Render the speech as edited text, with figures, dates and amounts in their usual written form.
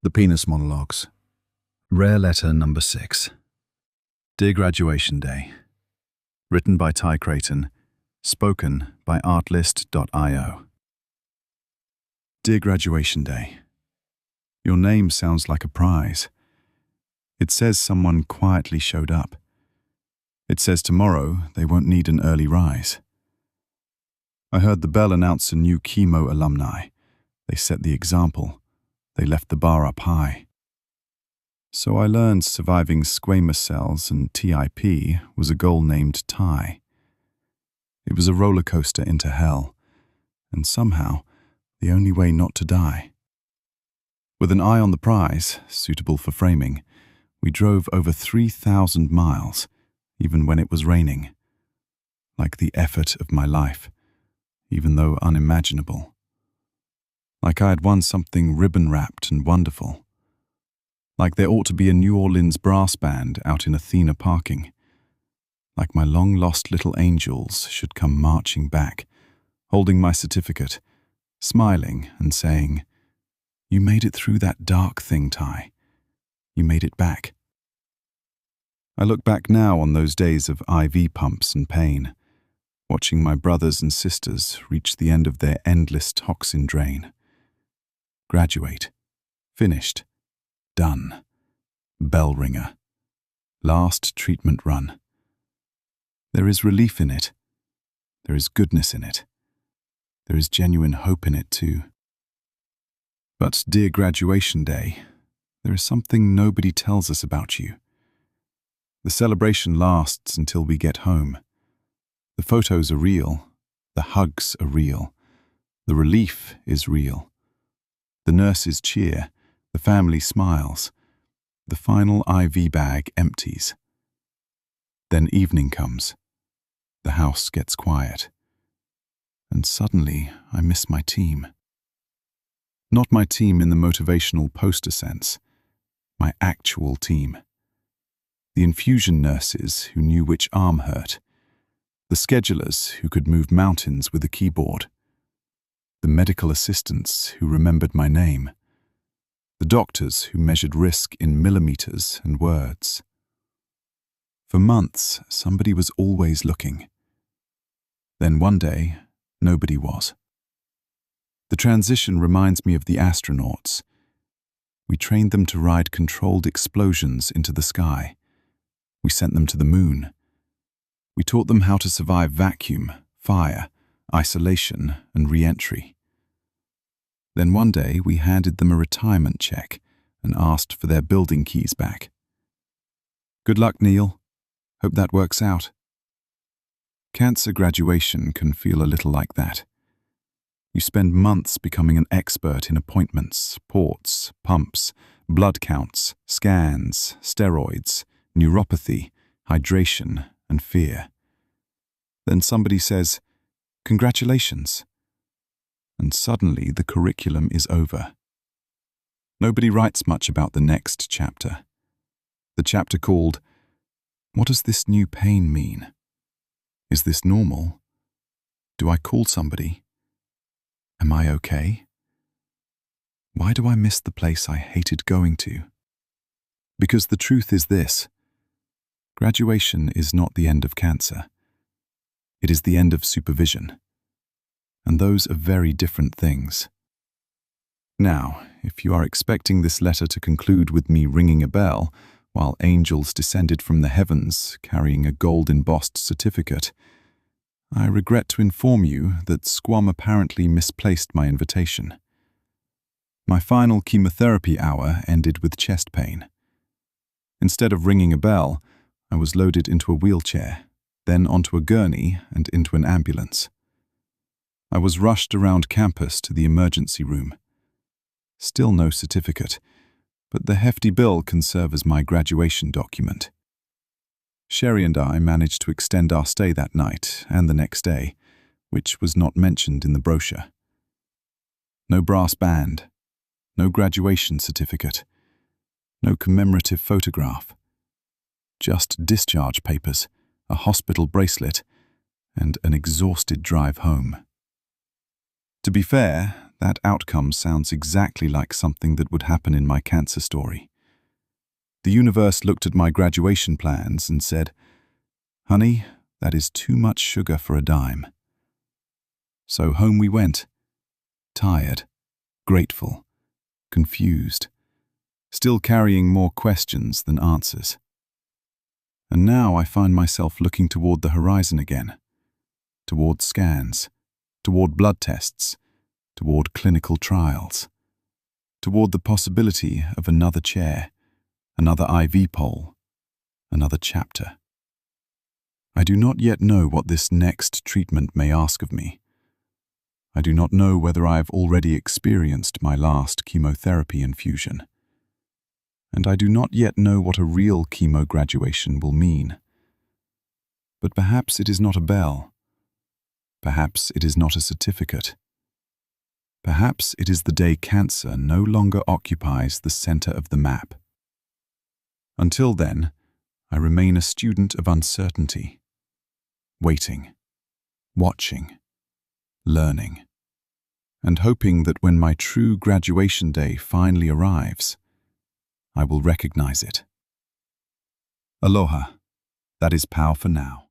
The Penis Monologues. Rare letter number 6. Dear Graduation Day. Written by Ty Creighton. Spoken by artlist.io. Dear Graduation Day. Your name sounds like a prize. It says someone quietly showed up. It says tomorrow they won't need an early rise. I heard the bell announce a new chemo alumni. They set the example. They left the bar up high. So I learned surviving squamous cells and TIP was a goal named Ty. It was a roller coaster into hell, and somehow the only way not to die. With an eye on the prize, suitable for framing, we drove over 3,000 miles, even when it was raining. Like the effort of my life, even though unimaginable. Like I had won something ribbon-wrapped and wonderful. Like there ought to be a New Orleans brass band out in Athena parking. Like my long-lost little angels should come marching back, holding my certificate, smiling and saying, "You made it through that dark thing, Ty. You made it back." I look back now on those days of IV pumps and pain, watching my brothers and sisters reach the end of their endless toxin drain. Graduate. Finished. Done. Bell ringer. Last treatment run. There is relief in it. There is goodness in it. There is genuine hope in it too. But, dear Graduation Day, there is something nobody tells us about you. The celebration lasts until we get home. The photos are real. The hugs are real. The relief is real. The nurses cheer, the family smiles, the final IV bag empties. Then evening comes, the house gets quiet, and suddenly I miss my team. Not my team in the motivational poster sense, my actual team. The infusion nurses who knew which arm hurt, the schedulers who could move mountains with a keyboard, the medical assistants who remembered my name, the doctors who measured risk in millimeters and words. For months, somebody was always looking. Then one day, nobody was. The transition reminds me of the astronauts. We trained them to ride controlled explosions into the sky. We sent them to the moon. We taught them how to survive vacuum, fire, isolation, and re-entry. Then one day we handed them a retirement check and asked for their building keys back. Good luck, Neil. Hope that works out. Cancer graduation can feel a little like that. You spend months becoming an expert in appointments, ports, pumps, blood counts, scans, steroids, neuropathy, hydration, and fear. Then somebody says, "Congratulations." And suddenly the curriculum is over. Nobody writes much about the next chapter. The chapter called, "What does this new pain mean? Is this normal? Do I call somebody? Am I okay? Why do I miss the place I hated going to?" Because the truth is this: graduation is not the end of cancer. It is the end of supervision. And those are very different things. Now, if you are expecting this letter to conclude with me ringing a bell while angels descended from the heavens carrying a gold-embossed certificate, I regret to inform you that Squam apparently misplaced my invitation. My final chemotherapy hour ended with chest pain. Instead of ringing a bell, I was loaded into a wheelchair, then onto a gurney and into an ambulance. I was rushed around campus to the emergency room. Still no certificate, but the hefty bill can serve as my graduation document. Sherry and I managed to extend our stay that night and the next day, which was not mentioned in the brochure. No brass band, no graduation certificate, no commemorative photograph. Just discharge papers, a hospital bracelet, and an exhausted drive home. To be fair, That outcome sounds exactly like something that would happen in my cancer story. The universe looked at my graduation plans and said, "Honey, that is too much sugar for a dime." So home we went, tired, grateful, confused, still carrying more questions than answers. And now I find myself looking toward the horizon again, toward scans, toward blood tests, toward clinical trials, toward the possibility of another chair, another IV pole, another chapter. I do not yet know what this next treatment may ask of me. I do not know whether I have already experienced my last chemotherapy infusion. And I do not yet know what a real chemo graduation will mean. But perhaps it is not a bell. Perhaps it is not a certificate. Perhaps it is the day cancer no longer occupies the center of the map. Until then, I remain a student of uncertainty, waiting, watching, learning, and hoping that when my true graduation day finally arrives, I will recognize it. Aloha. That is POW for now.